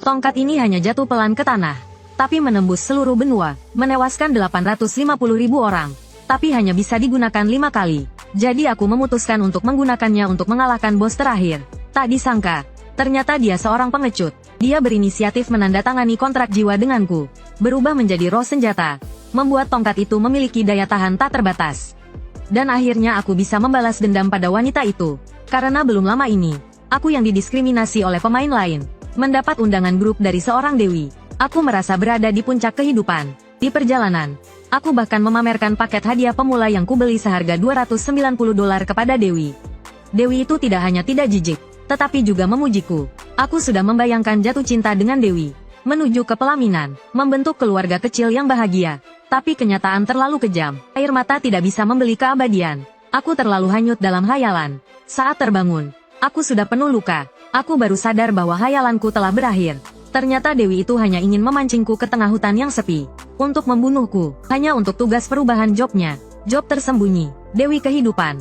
Tongkat ini hanya jatuh pelan ke tanah, tapi menembus seluruh benua, menewaskan 850.000 orang. Tapi hanya bisa digunakan 5 kali. Jadi aku memutuskan untuk menggunakannya untuk mengalahkan bos terakhir. Tak disangka, ternyata dia seorang pengecut. Dia berinisiatif menandatangani kontrak jiwa denganku, berubah menjadi roh senjata, membuat tongkat itu memiliki daya tahan tak terbatas. Dan akhirnya aku bisa membalas dendam pada wanita itu. Karena belum lama ini, aku yang didiskriminasi oleh pemain lain, mendapat undangan grup dari seorang dewi. Aku merasa berada di puncak kehidupan. Di perjalanan, aku bahkan memamerkan paket hadiah pemula yang kubeli seharga $290 kepada Dewi. Dewi itu tidak hanya tidak jijik, tetapi juga memujiku. Aku sudah membayangkan jatuh cinta dengan Dewi, menuju ke pelaminan, membentuk keluarga kecil yang bahagia. Tapi kenyataan terlalu kejam. Air mata tidak bisa membeli keabadian. Aku terlalu hanyut dalam hayalan. Saat terbangun, aku sudah penuh luka. Aku baru sadar bahwa hayalanku telah berakhir. Ternyata Dewi itu hanya ingin memancingku ke tengah hutan yang sepi, untuk membunuhku, hanya untuk tugas perubahan jobnya. Job tersembunyi, Dewi kehidupan.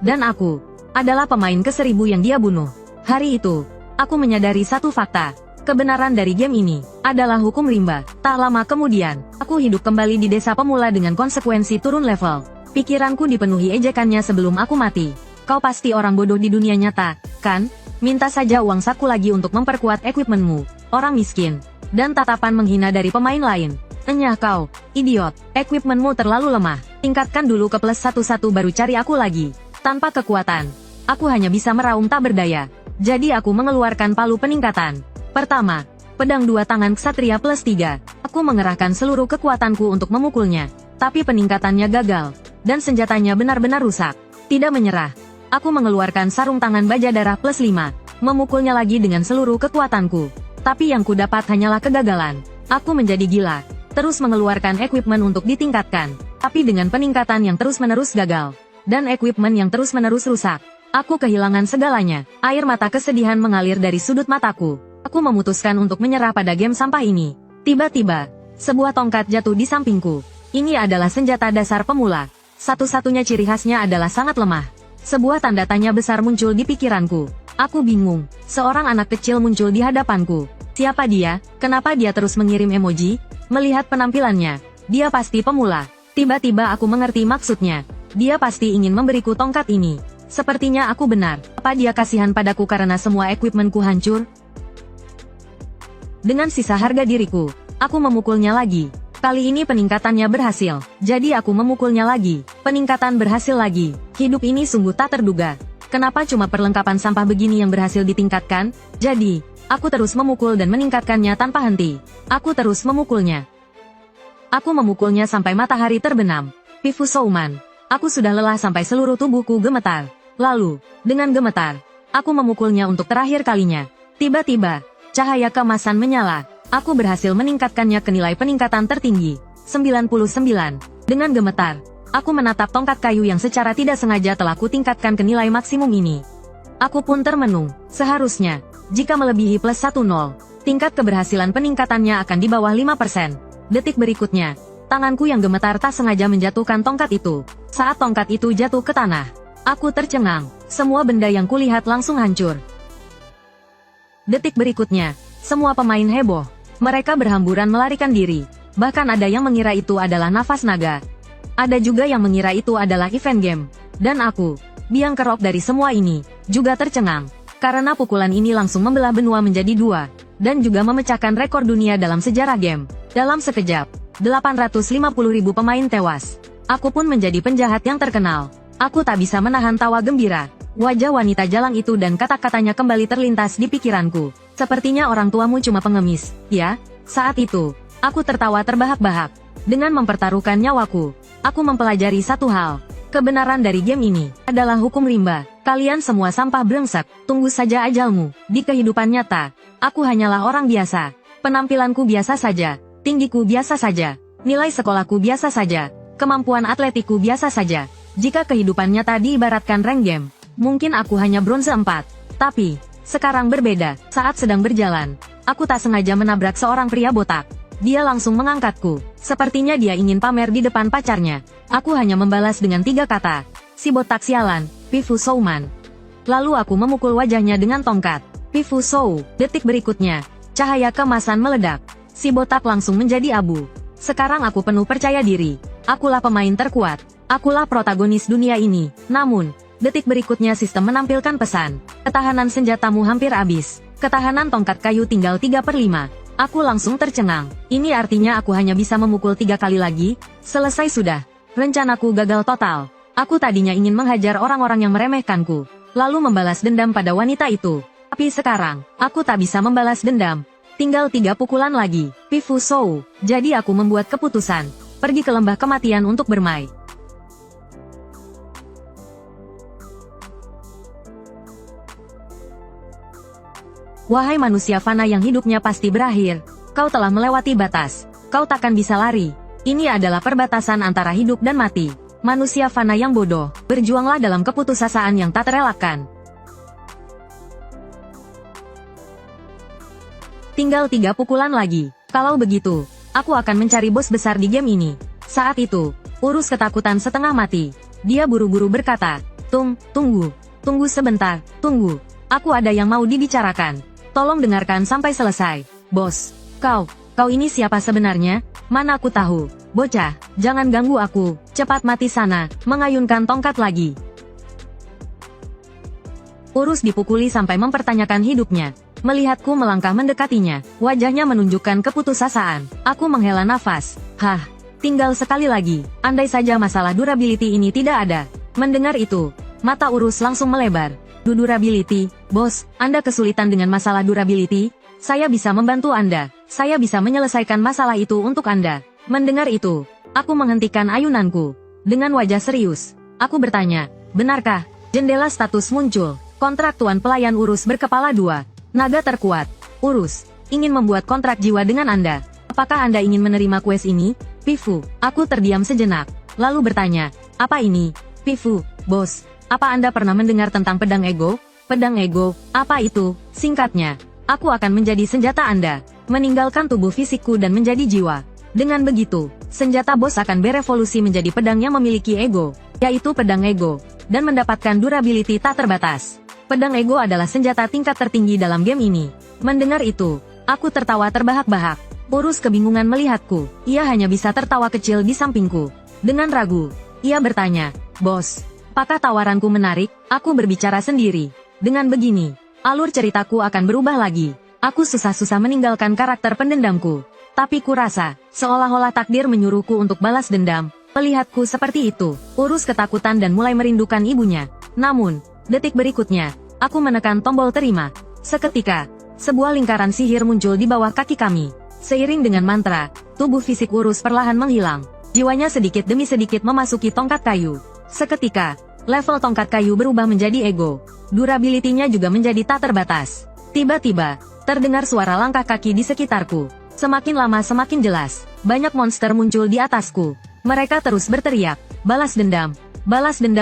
Dan aku adalah pemain ke-1000 yang dia bunuh. Hari itu, aku menyadari satu fakta. Kebenaran dari game ini adalah hukum rimba. Tak lama kemudian, aku hidup kembali di desa pemula dengan konsekuensi turun level. Pikiranku dipenuhi ejekannya sebelum aku mati. Kau pasti orang bodoh di dunia nyata, kan? Minta saja uang saku lagi untuk memperkuat equipmentmu, orang miskin. Dan tatapan menghina dari pemain lain. Enyah kau, idiot, equipmentmu terlalu lemah. Tingkatkan dulu ke +11 baru cari aku lagi. Tanpa kekuatan, aku hanya bisa meraung tak berdaya. Jadi aku mengeluarkan palu peningkatan. Pertama, pedang 2 tangan ksatria +3. Aku mengerahkan seluruh kekuatanku untuk memukulnya. Tapi peningkatannya gagal, dan senjatanya benar-benar rusak. Tidak menyerah, aku mengeluarkan sarung tangan baja darah +5, memukulnya lagi dengan seluruh kekuatanku. Tapi yang kudapat hanyalah kegagalan. Aku menjadi gila, terus mengeluarkan equipment untuk ditingkatkan. Tapi dengan peningkatan yang terus-menerus gagal, dan equipment yang terus-menerus rusak, aku kehilangan segalanya. Air mata kesedihan mengalir dari sudut mataku. Aku memutuskan untuk menyerah pada game sampah ini. Tiba-tiba, sebuah tongkat jatuh di sampingku. Ini adalah senjata dasar pemula. Satu-satunya ciri khasnya adalah sangat lemah. Sebuah tanda tanya besar muncul di pikiranku. Aku bingung. Seorang anak kecil muncul di hadapanku. Siapa dia? Kenapa dia terus mengirim emoji? Melihat penampilannya, dia pasti pemula. Tiba-tiba aku mengerti maksudnya. Dia pasti ingin memberiku tongkat ini. Sepertinya aku benar. Apa dia kasihan padaku karena semua equipmentku hancur? Dengan sisa harga diriku, aku memukulnya lagi. Kali ini peningkatannya berhasil, jadi aku memukulnya lagi. Peningkatan berhasil lagi. Hidup ini sungguh tak terduga. Kenapa cuma perlengkapan sampah begini yang berhasil ditingkatkan? Jadi, aku terus memukul dan meningkatkannya tanpa henti. Aku terus memukulnya. Aku memukulnya sampai matahari terbenam. Pifu Souman. Aku sudah lelah sampai seluruh tubuhku gemetar. Lalu, dengan gemetar, aku memukulnya untuk terakhir kalinya. Tiba-tiba, cahaya keemasan menyala. Aku berhasil meningkatkannya ke nilai peningkatan tertinggi, 99. Dengan gemetar, aku menatap tongkat kayu yang secara tidak sengaja telah kutingkatkan ke nilai maksimum ini. Aku pun termenung. Seharusnya, jika melebihi +10, tingkat keberhasilan peningkatannya akan di bawah 5%. Detik berikutnya, tanganku yang gemetar tak sengaja menjatuhkan tongkat itu. Saat tongkat itu jatuh ke tanah, aku tercengang. Semua benda yang kulihat langsung hancur. Detik berikutnya, semua pemain heboh. Mereka berhamburan melarikan diri. Bahkan ada yang mengira itu adalah nafas naga. Ada juga yang mengira itu adalah event game. Dan aku, biang kerok dari semua ini, juga tercengang. Karena pukulan ini langsung membelah benua menjadi 2. Dan juga memecahkan rekor dunia dalam sejarah game. Dalam sekejap, 850.000 pemain tewas. Aku pun menjadi penjahat yang terkenal. Aku tak bisa menahan tawa gembira. Wajah wanita jalang itu dan kata-katanya kembali terlintas di pikiranku. Sepertinya orang tuamu cuma pengemis, ya? Saat itu, aku tertawa terbahak-bahak. Dengan mempertaruhkan nyawaku, aku mempelajari satu hal. Kebenaran dari game ini adalah hukum rimba. Kalian semua sampah brengsek, tunggu saja ajalmu. Di kehidupan nyata, aku hanyalah orang biasa. Penampilanku biasa saja, tinggiku biasa saja, nilai sekolahku biasa saja, kemampuan atletikku biasa saja. Jika kehidupan nyata diibaratkan rank game, mungkin aku hanya bronze 4. Tapi, sekarang berbeda. Saat sedang berjalan, aku tak sengaja menabrak seorang pria botak. Dia langsung mengangkatku. Sepertinya dia ingin pamer di depan pacarnya. Aku hanya membalas dengan 3 kata. Si botak sialan, Pifu Souman. Lalu aku memukul wajahnya dengan tongkat. Pifu Shou. Detik berikutnya, cahaya kemasan meledak. Si botak langsung menjadi abu. Sekarang aku penuh percaya diri. Akulah pemain terkuat. Akulah protagonis dunia ini. Namun, detik berikutnya sistem menampilkan pesan. Ketahanan senjatamu hampir habis. Ketahanan tongkat kayu tinggal 3/5. Aku langsung tercengang. Ini artinya aku hanya bisa memukul 3 kali lagi? Selesai sudah. Rencanaku gagal total. Aku tadinya ingin menghajar orang-orang yang meremehkanku, lalu membalas dendam pada wanita itu. Tapi sekarang, aku tak bisa membalas dendam. Tinggal 3 pukulan lagi. Pifu Shou. Jadi aku membuat keputusan. Pergi ke lembah kematian untuk bermain. Wahai manusia fana yang hidupnya pasti berakhir, kau telah melewati batas. Kau takkan bisa lari. Ini adalah perbatasan antara hidup dan mati. Manusia fana yang bodoh, berjuanglah dalam keputusasaan yang tak terelakkan. Tinggal 3 pukulan lagi. Kalau begitu, aku akan mencari bos besar di game ini. Saat itu, Urus ketakutan setengah mati. Dia buru-buru berkata, Tunggu sebentar, tunggu. Aku ada yang mau dibicarakan. Tolong dengarkan sampai selesai. Bos, kau ini siapa sebenarnya? Mana aku tahu. Bocah, jangan ganggu aku. Cepat mati sana, mengayunkan tongkat lagi. Urus dipukuli sampai mempertanyakan hidupnya. Melihatku melangkah mendekatinya, wajahnya menunjukkan keputusasaan. Aku menghela nafas. Tinggal sekali lagi. Andai saja masalah durability ini tidak ada. Mendengar itu, mata Urus langsung melebar. Durability, bos, Anda kesulitan dengan masalah durability? Saya bisa membantu Anda. Saya bisa menyelesaikan masalah itu untuk Anda. Mendengar itu, aku menghentikan ayunanku. Dengan wajah serius, aku bertanya, benarkah? Jendela status muncul. Kontrak Tuan Pelayan Urus berkepala 2. Naga terkuat. Urus, ingin membuat kontrak jiwa dengan Anda. Apakah Anda ingin menerima quest ini? Pifu, aku terdiam sejenak. Lalu bertanya, apa ini? Pifu, bos, apa Anda pernah mendengar tentang pedang ego? Pedang ego, apa itu? Singkatnya, aku akan menjadi senjata Anda, meninggalkan tubuh fisikku dan menjadi jiwa. Dengan begitu, senjata bos akan berevolusi menjadi pedang yang memiliki ego, yaitu pedang ego, dan mendapatkan durability tak terbatas. Pedang ego adalah senjata tingkat tertinggi dalam game ini. Mendengar itu, aku tertawa terbahak-bahak. Urus kebingungan melihatku, ia hanya bisa tertawa kecil di sampingku. Dengan ragu, ia bertanya, bos, apakah tawaranku menarik? Aku berbicara sendiri. Dengan begini, alur ceritaku akan berubah lagi. Aku susah-susah meninggalkan karakter pendendamku. Tapi kurasa, seolah-olah takdir menyuruhku untuk balas dendam. Melihatku seperti itu, Urus ketakutan dan mulai merindukan ibunya. Namun, detik berikutnya, aku menekan tombol terima. Seketika, sebuah lingkaran sihir muncul di bawah kaki kami. Seiring dengan mantra, tubuh fisik Urus perlahan menghilang. Jiwanya sedikit demi sedikit memasuki tongkat kayu. Seketika, level tongkat kayu berubah menjadi ego. Durability-nya juga menjadi tak terbatas. Tiba-tiba, terdengar suara langkah kaki di sekitarku. Semakin lama semakin jelas. Banyak monster muncul di atasku. Mereka terus berteriak, balas dendam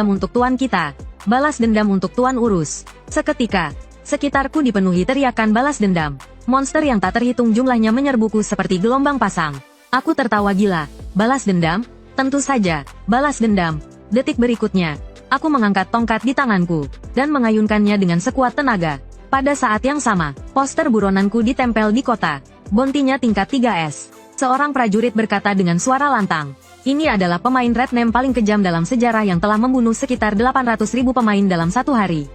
untuk tuan kita. Balas dendam untuk Tuan Urus. Seketika, sekitarku dipenuhi teriakan balas dendam. Monster yang tak terhitung jumlahnya menyerbuku seperti gelombang pasang. Aku tertawa gila. Balas dendam? Tentu saja, balas dendam. Detik berikutnya, aku mengangkat tongkat di tanganku, dan mengayunkannya dengan sekuat tenaga. Pada saat yang sama, poster buronanku ditempel di kota. Bontinya tingkat 3S. Seorang prajurit berkata dengan suara lantang. Ini adalah pemain Red Name paling kejam dalam sejarah yang telah membunuh sekitar 800.000 pemain dalam satu hari.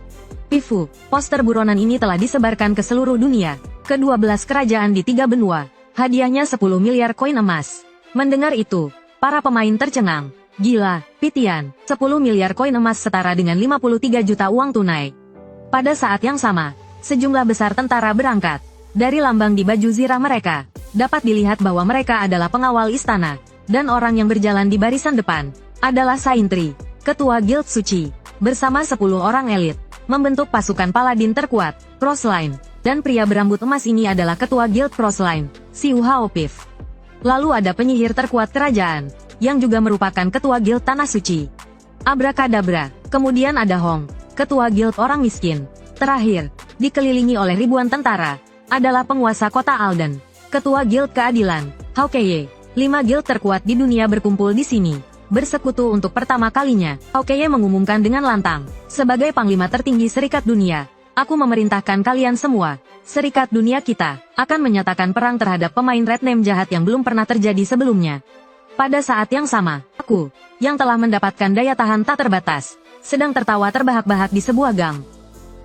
Pifu, poster buronan ini telah disebarkan ke seluruh dunia. Ke-12 kerajaan di 3 benua. Hadiahnya 10 miliar koin emas. Mendengar itu, para pemain tercengang. Gila, Pitian, 10 miliar koin emas setara dengan 53 juta uang tunai. Pada saat yang sama, sejumlah besar tentara berangkat. Dari lambang di baju zirah mereka, dapat dilihat bahwa mereka adalah pengawal istana. Dan orang yang berjalan di barisan depan, adalah Saintri, ketua Guild Suci, bersama 10 orang elit, membentuk pasukan paladin terkuat, Crossline. Dan pria berambut emas ini adalah ketua Guild Crossline, Xiu Haopif. Lalu ada penyihir terkuat kerajaan, yang juga merupakan ketua Guild Tanah Suci. Abrakadabra. Kemudian ada Hong, ketua Guild Orang Miskin. Terakhir, dikelilingi oleh ribuan tentara, adalah penguasa kota Alden, ketua Guild Keadilan, Haokeye. 5 guild terkuat di dunia berkumpul di sini. Bersekutu untuk pertama kalinya, Haokeye mengumumkan dengan lantang. Sebagai panglima tertinggi Serikat Dunia, Aku memerintahkan kalian semua. Serikat dunia kita akan menyatakan perang terhadap pemain Red Name jahat yang belum pernah terjadi sebelumnya. Pada saat yang sama, aku, yang telah mendapatkan daya tahan tak terbatas, sedang tertawa terbahak-bahak di sebuah gang.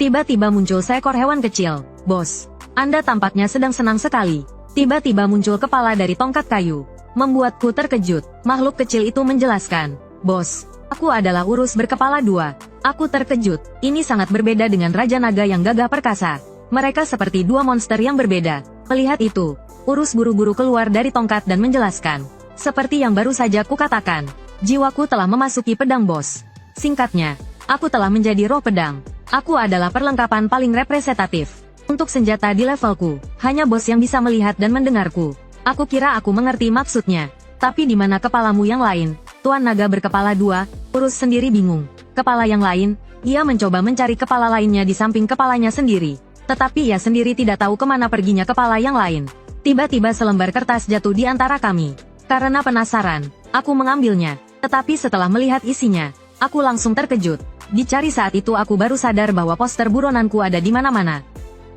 Tiba-tiba muncul seekor hewan kecil. Bos, Anda tampaknya sedang senang sekali. Tiba-tiba muncul kepala dari tongkat kayu. Membuatku terkejut. Makhluk kecil itu menjelaskan, Bos, aku adalah Urus berkepala dua. Aku terkejut. Ini sangat berbeda dengan Raja Naga yang gagah perkasa. Mereka seperti dua monster yang berbeda. Melihat itu, Urus buru-buru keluar dari tongkat dan menjelaskan. Seperti yang baru saja kukatakan, jiwaku telah memasuki pedang bos. Singkatnya, aku telah menjadi roh pedang. Aku adalah perlengkapan paling representatif. Untuk senjata di levelku, hanya bos yang bisa melihat dan mendengarku. Aku kira aku mengerti maksudnya. Tapi di mana kepalamu yang lain? Tuan Naga berkepala dua, Urus sendiri bingung. Kepala yang lain, ia mencoba mencari kepala lainnya di samping kepalanya sendiri. Tetapi ia sendiri tidak tahu kemana perginya kepala yang lain. Tiba-tiba selembar kertas jatuh di antara kami. Karena penasaran, aku mengambilnya. Tetapi setelah melihat isinya, aku langsung terkejut. Dicari saat itu aku baru sadar bahwa poster buronanku ada di mana-mana.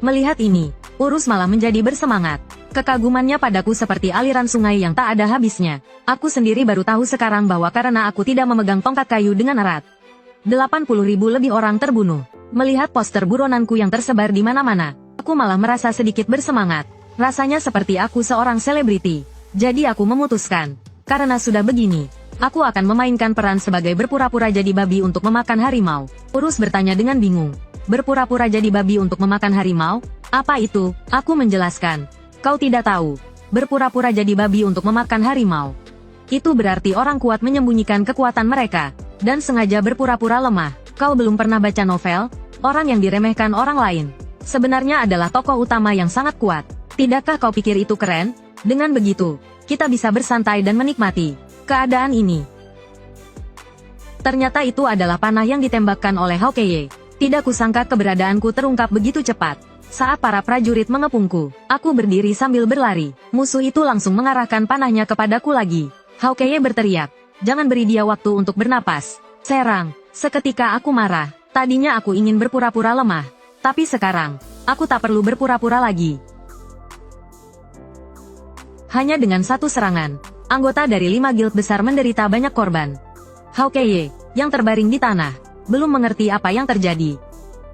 Melihat ini, Urus malah menjadi bersemangat. Kekagumannya padaku seperti aliran sungai yang tak ada habisnya. Aku sendiri baru tahu sekarang bahwa karena aku tidak memegang tongkat kayu dengan erat, 80.000 lebih orang terbunuh. Melihat poster buronanku yang tersebar di mana-mana, aku malah merasa sedikit bersemangat. Rasanya seperti aku seorang selebriti. Jadi aku memutuskan, karena sudah begini, aku akan memainkan peran sebagai berpura-pura jadi babi untuk memakan harimau. Urus bertanya dengan bingung. Berpura-pura jadi babi untuk memakan harimau? Apa itu? Aku menjelaskan. Kau tidak tahu. Berpura-pura jadi babi untuk memakan harimau. Itu berarti orang kuat menyembunyikan kekuatan mereka, dan sengaja berpura-pura lemah. Kau belum pernah baca novel? Orang yang diremehkan orang lain sebenarnya adalah tokoh utama yang sangat kuat. Tidakkah kau pikir itu keren? Dengan begitu, kita bisa bersantai dan menikmati keadaan ini. Ternyata itu adalah panah yang ditembakkan oleh Hawkeye. Tidak kusangka keberadaanku terungkap begitu cepat. Saat para prajurit mengepungku, aku berdiri sambil berlari. Musuh itu langsung mengarahkan panahnya kepadaku lagi. Hawkeye berteriak, jangan beri dia waktu untuk bernapas. Serang. Seketika aku marah. Tadinya aku ingin berpura-pura lemah. Tapi sekarang, aku tak perlu berpura-pura lagi. Hanya dengan satu serangan, anggota dari 5 guild besar menderita banyak korban. Hawkeye, yang terbaring di tanah, belum mengerti apa yang terjadi.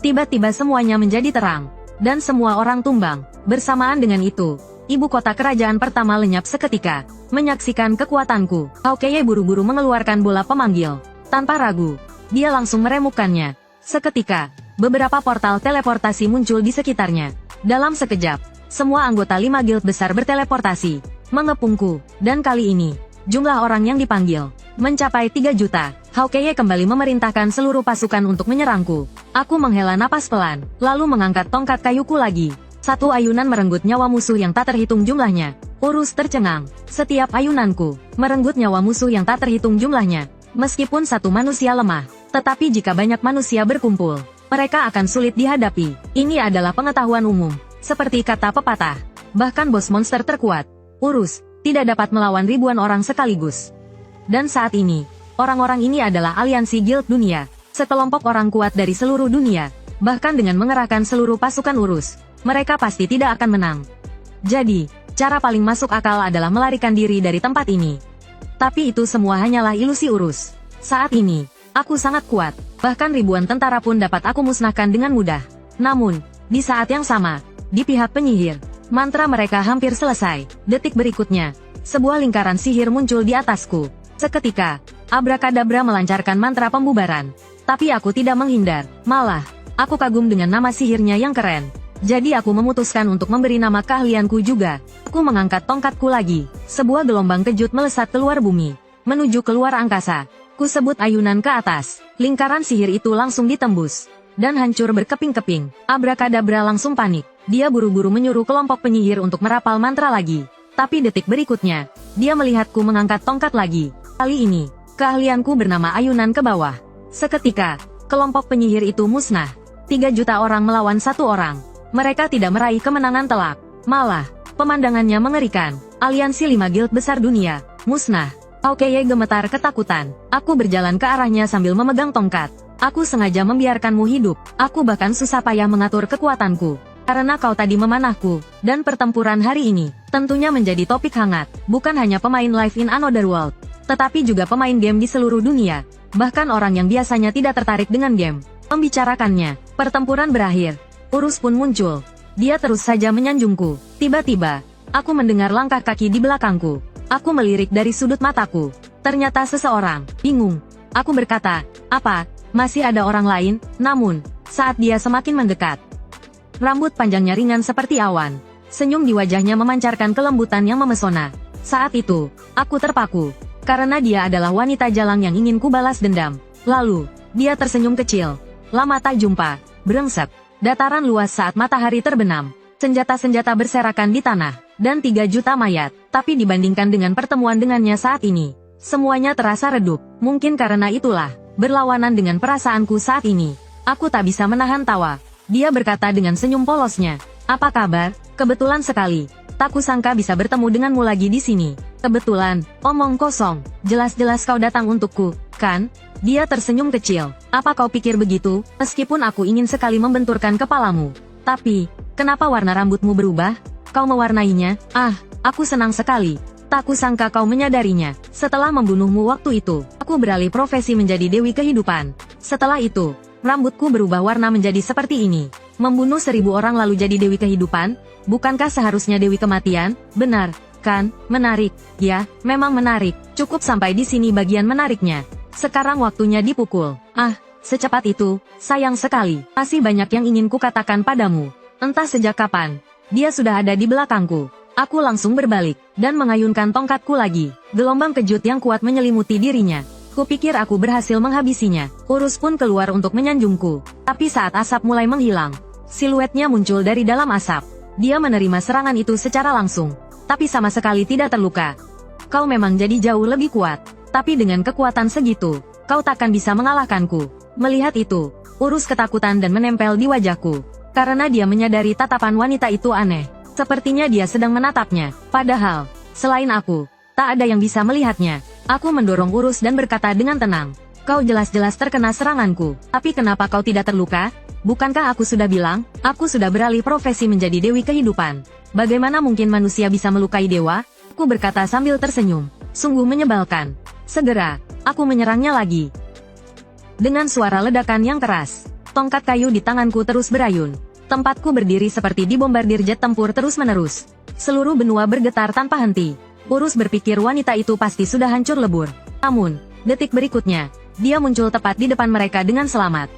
Tiba-tiba semuanya menjadi terang, dan semua orang tumbang. Bersamaan dengan itu, ibu kota kerajaan pertama lenyap seketika. Menyaksikan kekuatanku, Hawkeye buru-buru mengeluarkan bola pemanggil. Tanpa ragu, dia langsung meremukkannya. Seketika, beberapa portal teleportasi muncul di sekitarnya. Dalam sekejap, semua anggota 5 guild besar berteleportasi, mengepungku, dan kali ini, jumlah orang yang dipanggil mencapai 3 juta. Hawkeye kembali memerintahkan seluruh pasukan untuk menyerangku. Aku menghela napas pelan, lalu mengangkat tongkat kayuku lagi. Satu ayunan merenggut nyawa musuh yang tak terhitung jumlahnya. Urus tercengang. Setiap ayunanku merenggut nyawa musuh yang tak terhitung jumlahnya. Meskipun satu manusia lemah, tetapi jika banyak manusia berkumpul, mereka akan sulit dihadapi. Ini adalah pengetahuan umum. Seperti kata pepatah, bahkan bos monster terkuat, Urus, tidak dapat melawan ribuan orang sekaligus. Dan saat ini, orang-orang ini adalah aliansi guild dunia, sekelompok orang kuat dari seluruh dunia. Bahkan dengan mengerahkan seluruh pasukan Urus, mereka pasti tidak akan menang. Jadi, cara paling masuk akal adalah melarikan diri dari tempat ini. Tapi itu semua hanyalah ilusi Urus. Saat ini, aku sangat kuat, bahkan ribuan tentara pun dapat aku musnahkan dengan mudah. Namun, di saat yang sama, di pihak penyihir, mantra mereka hampir selesai. Detik berikutnya, sebuah lingkaran sihir muncul di atasku. Seketika, Abrakadabra melancarkan mantra pembubaran. Tapi aku tidak menghindar. Malah, aku kagum dengan nama sihirnya yang keren. Jadi aku memutuskan untuk memberi nama keahlianku juga. Aku mengangkat tongkatku lagi. Sebuah gelombang kejut melesat keluar bumi, menuju keluar angkasa. Ku sebut ayunan ke atas. Lingkaran sihir itu langsung ditembus dan hancur berkeping-keping. Abrakadabra langsung panik. Dia buru-buru menyuruh kelompok penyihir untuk merapal mantra lagi. Tapi detik berikutnya, dia melihatku mengangkat tongkat lagi. Kali ini, keahlianku bernama ayunan ke bawah. Seketika, kelompok penyihir itu musnah. 3 juta orang melawan 1 orang. Mereka tidak meraih kemenangan telak. Malah, pemandangannya mengerikan. Aliansi 5 guild besar dunia, musnah. Hawkeye gemetar ketakutan. Aku berjalan ke arahnya sambil memegang tongkat. Aku sengaja membiarkanmu hidup. Aku bahkan susah payah mengatur kekuatanku. Karena kau tadi memanahku. Dan pertempuran hari ini, tentunya menjadi topik hangat. Bukan hanya pemain live in another world, tetapi juga pemain game di seluruh dunia. Bahkan orang yang biasanya tidak tertarik dengan game membicarakannya. Pertempuran berakhir. Urus pun muncul. Dia terus saja menyanjungku. Tiba-tiba, aku mendengar langkah kaki di belakangku. Aku melirik dari sudut mataku. Ternyata seseorang. Bingung. Aku berkata, apa? Masih ada orang lain? Namun, saat dia semakin mendekat, rambut panjangnya ringan seperti awan. Senyum di wajahnya memancarkan kelembutan yang memesona. Saat itu, aku terpaku. Karena dia adalah wanita jalang yang ingin kubalas dendam. Lalu, dia tersenyum kecil. Lama tak jumpa. Brengsek. Dataran luas saat matahari terbenam. Senjata-senjata berserakan di tanah. Dan 3 juta mayat. Tapi dibandingkan dengan pertemuan dengannya saat ini, semuanya terasa redup. Mungkin karena itulah, berlawanan dengan perasaanku saat ini, aku tak bisa menahan tawa. Dia berkata dengan senyum polosnya. Apa kabar? Kebetulan sekali. Tak kusangka bisa bertemu denganmu lagi di sini. Kebetulan, omong kosong. Jelas-jelas kau datang untukku, kan? Dia tersenyum kecil. Apa kau pikir begitu? Meskipun aku ingin sekali membenturkan kepalamu. Tapi, kenapa warna rambutmu berubah? Kau mewarnainya? Ah, aku senang sekali. Tak kusangka kau menyadarinya. Setelah membunuhmu waktu itu, aku beralih profesi menjadi Dewi Kehidupan. Setelah itu, rambutku berubah warna menjadi seperti ini. Membunuh 1000 orang lalu jadi Dewi Kehidupan? Bukankah seharusnya Dewi Kematian? Benar, kan? Menarik. Ya, memang menarik. Cukup sampai di sini bagian menariknya. Sekarang waktunya dipukul. Ah, secepat itu, sayang sekali. Masih banyak yang ingin kukatakan padamu. Entah sejak kapan, dia sudah ada di belakangku. Aku langsung berbalik, dan mengayunkan tongkatku lagi. Gelombang kejut yang kuat menyelimuti dirinya. Kupikir aku berhasil menghabisinya. Urus pun keluar untuk menyanjungku. Tapi saat asap mulai menghilang, siluetnya muncul dari dalam asap. Dia menerima serangan itu secara langsung, tapi sama sekali tidak terluka. Kau memang jadi jauh lebih kuat. Tapi dengan kekuatan segitu, kau takkan bisa mengalahkanku. Melihat itu, Urus ketakutan dan menempel di wajahku. Karena dia menyadari tatapan wanita itu aneh. Sepertinya dia sedang menatapnya. Padahal, selain aku, tak ada yang bisa melihatnya. Aku mendorong Urus dan berkata dengan tenang. Kau jelas-jelas terkena seranganku. Tapi kenapa kau tidak terluka? Bukankah aku sudah bilang, aku sudah beralih profesi menjadi Dewi Kehidupan. Bagaimana mungkin manusia bisa melukai dewa? Aku berkata sambil tersenyum. Sungguh menyebalkan. Segera, aku menyerangnya lagi. Dengan suara ledakan yang keras, tongkat kayu di tanganku terus berayun. Tempatku berdiri seperti dibombardir jet tempur terus-menerus. Seluruh benua bergetar tanpa henti. Urus berpikir wanita itu pasti sudah hancur lebur. Namun, detik berikutnya, dia muncul tepat di depan mereka dengan selamat.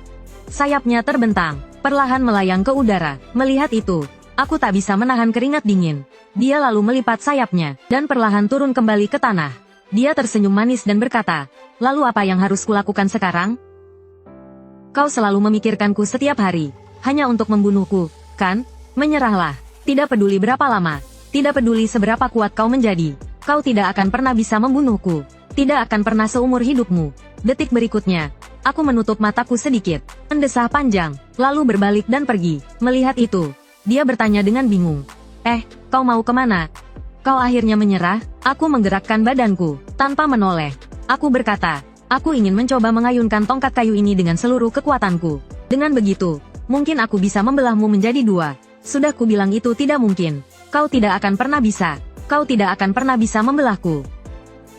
Sayapnya terbentang, perlahan melayang ke udara. Melihat itu, aku tak bisa menahan keringat dingin. Dia lalu melipat sayapnya, dan perlahan turun kembali ke tanah. Dia tersenyum manis dan berkata, lalu apa yang harus kulakukan sekarang? Kau selalu memikirkanku setiap hari. Hanya untuk membunuhku, kan? Menyerahlah. Tidak peduli berapa lama. Tidak peduli seberapa kuat kau menjadi. Kau tidak akan pernah bisa membunuhku. Tidak akan pernah seumur hidupmu. Detik berikutnya, aku menutup mataku sedikit. Mendesah panjang, lalu berbalik dan pergi. Melihat itu, dia bertanya dengan bingung. Kau mau kemana? Kau akhirnya menyerah? Aku menggerakkan badanku, tanpa menoleh. Aku berkata, aku ingin mencoba mengayunkan tongkat kayu ini dengan seluruh kekuatanku. Dengan begitu, mungkin aku bisa membelahmu menjadi 2. Sudah kubilang itu tidak mungkin. Kau tidak akan pernah bisa. Kau tidak akan pernah bisa membelahku.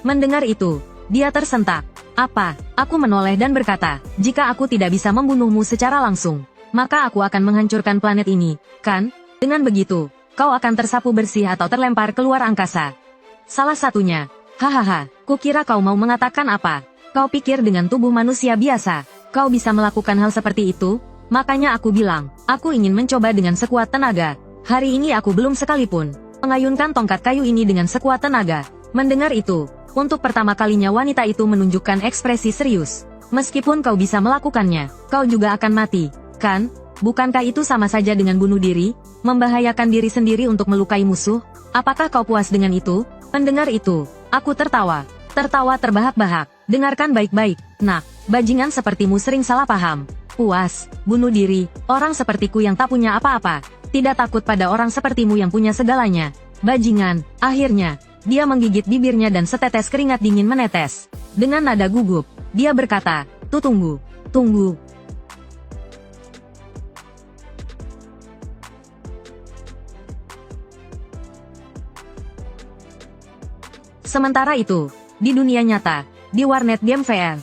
Mendengar itu, dia tersentak. Apa? Aku menoleh dan berkata, jika aku tidak bisa membunuhmu secara langsung, maka aku akan menghancurkan planet ini, kan? Dengan begitu, kau akan tersapu bersih atau terlempar keluar angkasa. Salah satunya. Hahaha, kukira kau mau mengatakan apa? Kau pikir dengan tubuh manusia biasa, kau bisa melakukan hal seperti itu? Makanya aku bilang, aku ingin mencoba dengan sekuat tenaga. Hari ini aku belum sekalipun mengayunkan tongkat kayu ini dengan sekuat tenaga. Mendengar itu, untuk pertama kalinya wanita itu menunjukkan ekspresi serius. Meskipun kau bisa melakukannya, kau juga akan mati, kan? Bukankah itu sama saja dengan bunuh diri? Membahayakan diri sendiri untuk melukai musuh? Apakah kau puas dengan itu? Mendengar itu, aku tertawa. Tertawa terbahak-bahak. Dengarkan baik-baik, nak. Bajingan sepertimu sering salah paham. Puas, bunuh diri, orang sepertiku yang tak punya apa-apa. Tidak takut pada orang sepertimu yang punya segalanya. Bajingan. Akhirnya, dia menggigit bibirnya dan setetes keringat dingin menetes. Dengan nada gugup, dia berkata, tunggu. Tunggu. Sementara itu, di dunia nyata, di warnet game VR.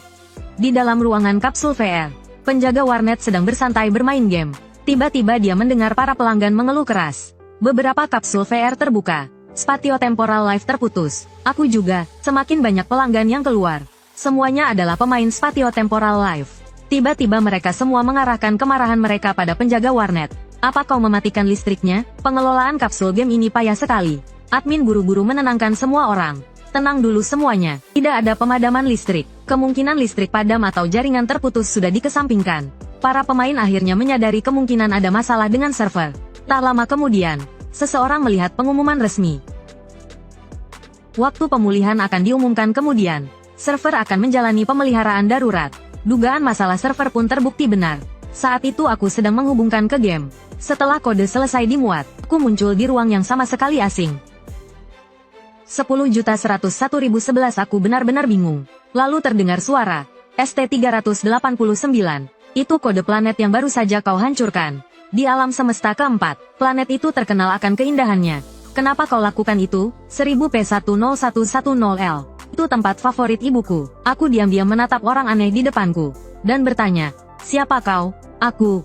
Di dalam ruangan kapsul VR, penjaga warnet sedang bersantai bermain game. Tiba-tiba dia mendengar para pelanggan mengeluh keras. Beberapa kapsul VR terbuka. Spatio-temporal live terputus. Aku juga, semakin banyak pelanggan yang keluar. Semuanya adalah pemain spatio-temporal live. Tiba-tiba mereka semua mengarahkan kemarahan mereka pada penjaga warnet. Apa kau mematikan listriknya? Pengelolaan kapsul game ini payah sekali. Admin buru-buru menenangkan semua orang. Tenang dulu semuanya, tidak ada pemadaman listrik. Kemungkinan listrik padam atau jaringan terputus sudah dikesampingkan. Para pemain akhirnya menyadari kemungkinan ada masalah dengan server. Tak lama kemudian, seseorang melihat pengumuman resmi. Waktu pemulihan akan diumumkan kemudian. Server akan menjalani pemeliharaan darurat. Dugaan masalah server pun terbukti benar. Saat itu aku sedang menghubungkan ke game. Setelah kode selesai dimuat, aku muncul di ruang yang sama sekali asing. 10.101.011 aku benar-benar bingung. Lalu terdengar suara, ST-389. Itu kode planet yang baru saja kau hancurkan. Di alam semesta keempat, planet itu terkenal akan keindahannya. Kenapa kau lakukan itu? 1000P10110L. Itu tempat favorit ibuku. Aku diam-diam menatap orang aneh di depanku. Dan bertanya, siapa kau? Aku.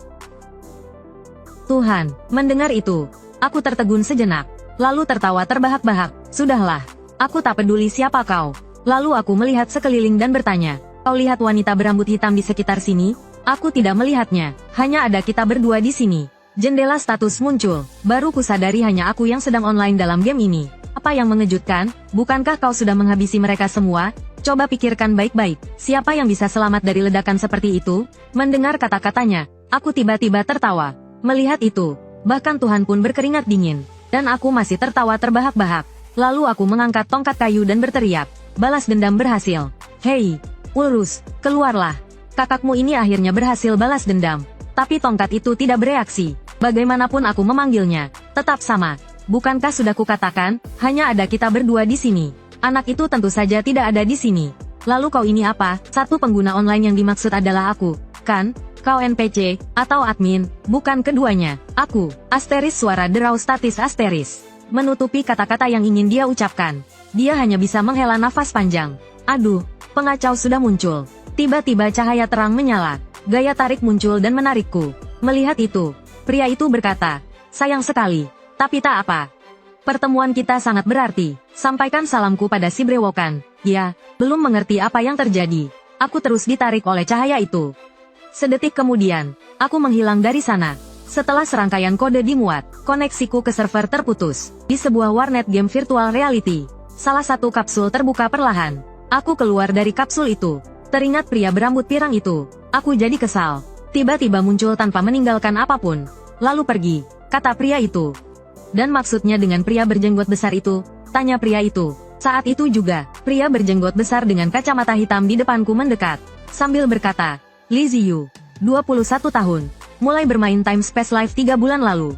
Tuhan, mendengar itu, aku tertegun sejenak. Lalu tertawa terbahak-bahak. Sudahlah, aku tak peduli siapa kau. Lalu aku melihat sekeliling dan bertanya, kau lihat wanita berambut hitam di sekitar sini? Aku tidak melihatnya, hanya ada kita berdua di sini. Jendela status muncul, baru kusadari hanya aku yang sedang online dalam game ini. Apa yang mengejutkan, bukankah kau sudah menghabisi mereka semua? Coba pikirkan baik-baik, siapa yang bisa selamat dari ledakan seperti itu? Mendengar kata-katanya, aku tiba-tiba tertawa. Melihat itu, bahkan Tuhan pun berkeringat dingin. Dan aku masih tertawa terbahak-bahak. Lalu aku mengangkat tongkat kayu dan berteriak, balas dendam berhasil. Hei, Ulrus, keluarlah. Kakakmu ini akhirnya berhasil balas dendam. Tapi tongkat itu tidak bereaksi. Bagaimanapun aku memanggilnya, tetap sama. Bukankah sudah kukatakan, hanya ada kita berdua di sini. Anak itu tentu saja tidak ada di sini. Lalu kau ini apa? Satu pengguna online yang dimaksud adalah aku, kan? Kau NPC, atau admin, bukan keduanya. Aku, asteris suara derau statis asteris. Menutupi kata-kata yang ingin dia ucapkan. Dia hanya bisa menghela nafas panjang. Aduh, pengacau sudah muncul. Tiba-tiba cahaya terang menyala. Gaya tarik muncul dan menarikku. Melihat itu, pria itu berkata, sayang sekali. Tapi tak apa. Pertemuan kita sangat berarti. Sampaikan salamku pada si brewokan. Ya, belum mengerti apa yang terjadi. Aku terus ditarik oleh cahaya itu. Sedetik kemudian, aku menghilang dari sana. Setelah serangkaian kode dimuat, koneksiku ke server terputus. Di sebuah warnet game virtual reality, salah satu kapsul terbuka perlahan. Aku keluar dari kapsul itu. Teringat pria berambut pirang itu. Aku jadi kesal. Tiba-tiba muncul tanpa meninggalkan apapun. Lalu pergi, kata pria itu. Dan maksudnya dengan pria berjenggot besar itu? Tanya pria itu. Saat itu juga, pria berjenggot besar dengan kacamata hitam di depanku mendekat. Sambil berkata, Li Ziyu, 21 tahun. Mulai bermain Time Space Live 3 bulan lalu.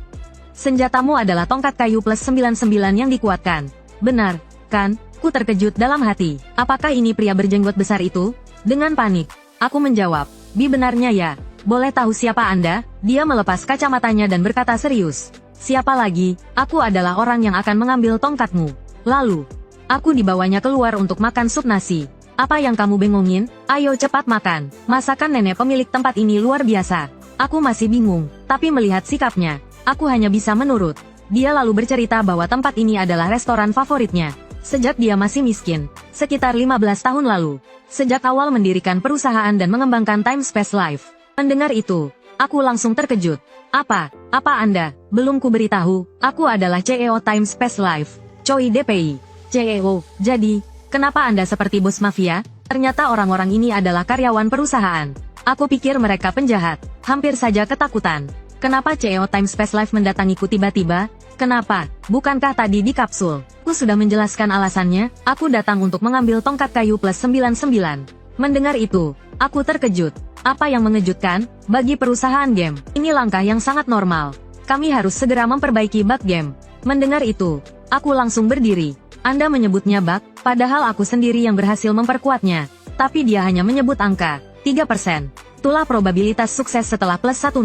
Senjatamu adalah tongkat kayu plus 99 yang dikuatkan. Benar, kan? Ku terkejut dalam hati. Apakah ini pria berjenggot besar itu? Dengan panik, aku menjawab, benarnya ya. Boleh tahu siapa Anda? Dia melepas kacamatanya dan berkata serius. Siapa lagi? Aku adalah orang yang akan mengambil tongkatmu. Lalu, aku dibawanya keluar untuk makan sup nasi. Apa yang kamu bengongin? Ayo cepat makan. Masakan nenek pemilik tempat ini luar biasa. Aku masih bingung, tapi melihat sikapnya, aku hanya bisa menurut. Dia lalu bercerita bahwa tempat ini adalah restoran favoritnya. Sejak dia masih miskin, sekitar 15 tahun lalu. Sejak awal mendirikan perusahaan dan mengembangkan Time Space Live. Mendengar itu, aku langsung terkejut. Apa Anda? Belum ku beritahu, aku adalah CEO Time Space Live, Choi DPI. CEO, jadi, kenapa Anda seperti bos mafia? Ternyata orang-orang ini adalah karyawan perusahaan. Aku pikir mereka penjahat, hampir saja ketakutan. Kenapa CEO Time Space Live mendatangiku tiba-tiba? Kenapa? Bukankah tadi di kapsul? Aku sudah menjelaskan alasannya, aku datang untuk mengambil tongkat kayu plus 99. Mendengar itu, aku terkejut. Apa yang mengejutkan? Bagi perusahaan game, ini langkah yang sangat normal. Kami harus segera memperbaiki bug game. Mendengar itu, aku langsung berdiri. Anda menyebutnya bug, padahal aku sendiri yang berhasil memperkuatnya. Tapi dia hanya menyebut angka 3%. Itulah probabilitas sukses setelah plus 10.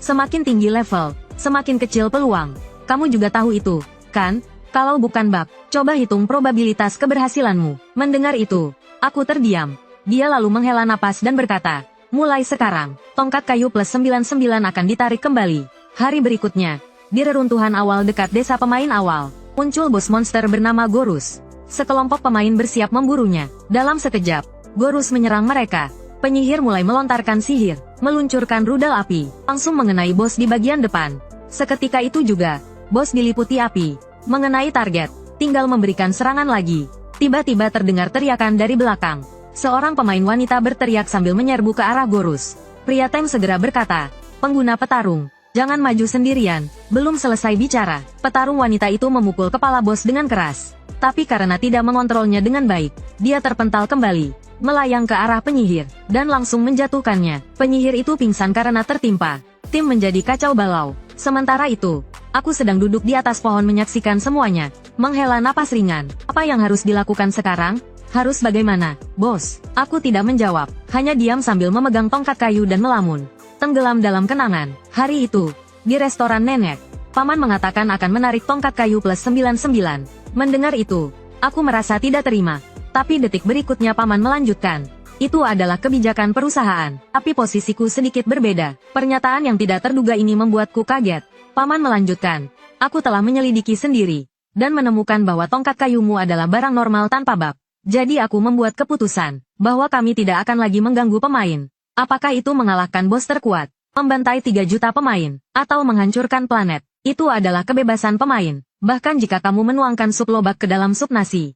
Semakin tinggi level, semakin kecil peluang. Kamu juga tahu itu, kan? Kalau bukan bug, coba hitung probabilitas keberhasilanmu. Mendengar itu, aku terdiam. Dia lalu menghela napas dan berkata, mulai sekarang, tongkat kayu plus 99 akan ditarik kembali. Hari berikutnya, di reruntuhan awal dekat desa pemain awal, muncul bos monster bernama Gorus. Sekelompok pemain bersiap memburunya. Dalam sekejap, Gorus menyerang mereka. Penyihir mulai melontarkan sihir, meluncurkan rudal api, langsung mengenai bos di bagian depan. Seketika itu juga, bos diliputi api, mengenai target, tinggal memberikan serangan lagi. Tiba-tiba terdengar teriakan dari belakang. Seorang pemain wanita berteriak sambil menyerbu ke arah Gorus. Pria Tem segera berkata, pengguna petarung, jangan maju sendirian. Belum selesai bicara, petarung wanita itu memukul kepala bos dengan keras. Tapi karena tidak mengontrolnya dengan baik, dia terpental kembali, melayang ke arah penyihir, dan langsung menjatuhkannya. Penyihir itu pingsan karena tertimpa. Tim menjadi kacau balau. Sementara itu, aku sedang duduk di atas pohon menyaksikan semuanya, menghela napas ringan. Apa yang harus dilakukan sekarang? Harus bagaimana, bos? Aku tidak menjawab, hanya diam sambil memegang tongkat kayu dan melamun. Tenggelam dalam kenangan. Hari itu, di restoran nenek, paman mengatakan akan menarik tongkat kayu plus 99. Mendengar itu, aku merasa tidak terima. Tapi detik berikutnya paman melanjutkan. Itu adalah kebijakan perusahaan, tapi posisiku sedikit berbeda. Pernyataan yang tidak terduga ini membuatku kaget. Paman melanjutkan, aku telah menyelidiki sendiri, dan menemukan bahwa tongkat kayumu adalah barang normal tanpa bug. Jadi aku membuat keputusan, bahwa kami tidak akan lagi mengganggu pemain. Apakah itu mengalahkan bos terkuat, membantai 3 juta pemain, atau menghancurkan planet? Itu adalah kebebasan pemain, bahkan jika kamu menuangkan sup lobak ke dalam sup nasi.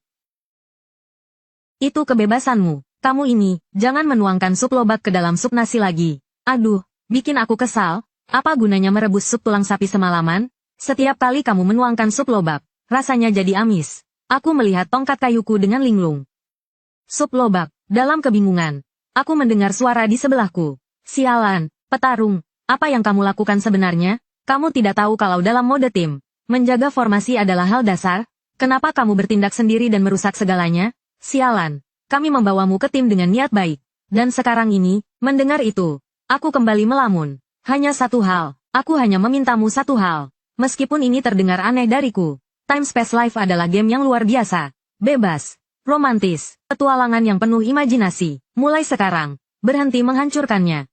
Itu kebebasanmu. Kamu ini, jangan menuangkan sup lobak ke dalam sup nasi lagi. Aduh, bikin aku kesal. Apa gunanya merebus sup tulang sapi semalaman? Setiap kali kamu menuangkan sup lobak, rasanya jadi amis. Aku melihat tongkat kayuku dengan linglung. Sup lobak, dalam kebingungan. Aku mendengar suara di sebelahku. Sialan, petarung, apa yang kamu lakukan sebenarnya? Kamu tidak tahu kalau dalam mode tim, menjaga formasi adalah hal dasar? Kenapa kamu bertindak sendiri dan merusak segalanya? Sialan. Kami membawamu ke tim dengan niat baik. Dan sekarang ini, mendengar itu, aku kembali melamun. Hanya satu hal, aku hanya memintamu satu hal. Meskipun ini terdengar aneh dariku, Time Space Life adalah game yang luar biasa. Bebas, romantis, petualangan yang penuh imajinasi. Mulai sekarang, berhenti menghancurkannya.